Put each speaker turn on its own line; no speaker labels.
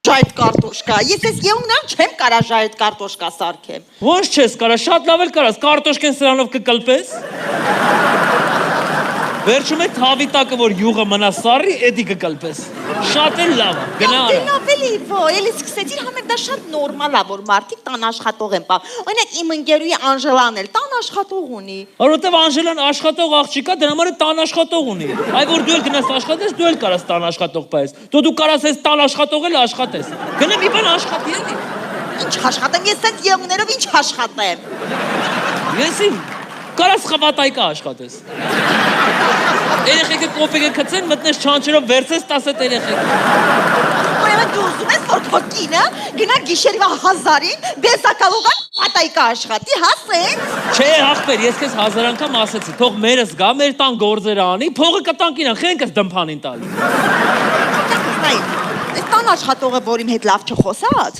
ժայթ կարտոշկա։ Ես ես եղունգներում չեմ կարա ժայթ կարտոշկա սարքեմ։
Ոնց չես կարա, շատ լավ էլ կարաս, կարտոշկեն սրանով կկլպես։ Վերջում է թավիտակը, որ յուղը մնա սարի, էդի կկլպես։ Շատ էլ լավ, գնա արա։
Դեն ավելի էլի սկսեցիր համեր դա շատ նորմալ է, որ մարդիկ տան աշխատող են պահ։ Օրինակ իմ ընկերուհի Անժելան էլ տան աշխատող ունի։
Որովհետև Անժելան աշխատող աղջիկ է, դրա համար տան աշխատող ունի։ Այ որ դու էլ գնաս աշխատես, դու էլ կարաս տան աշխատող պահես։ Դու կարաս ես տան աշխատող էլ աշխատես։ Գնա մի բան աշխատի էլի։
Ինչ աշխատեմ, ես այդ եղունգներով ինչ աշխատեմ։
Եսի կարաս խվատայկա աշխատես։ Երեխեքը կոպեկը կծեն, մտնես չանչերով վերցես 10 երեխեք։
Ուրեմն դու ուզում ես, որ քո կինը գնա գիշերվա 1000-ին բեսակալուգան պատայկա աշխատի, հասե՞ն։
Չէ, ախպեր, ես քեզ 1000 անգամ ասեցի, թող մերս գա, մեր տան գործերը անի, փողը կտանք իրան, խենքս դմփանին տալի։
Այս տան աշխատողը, որ իմ հետ լավ չխոսած,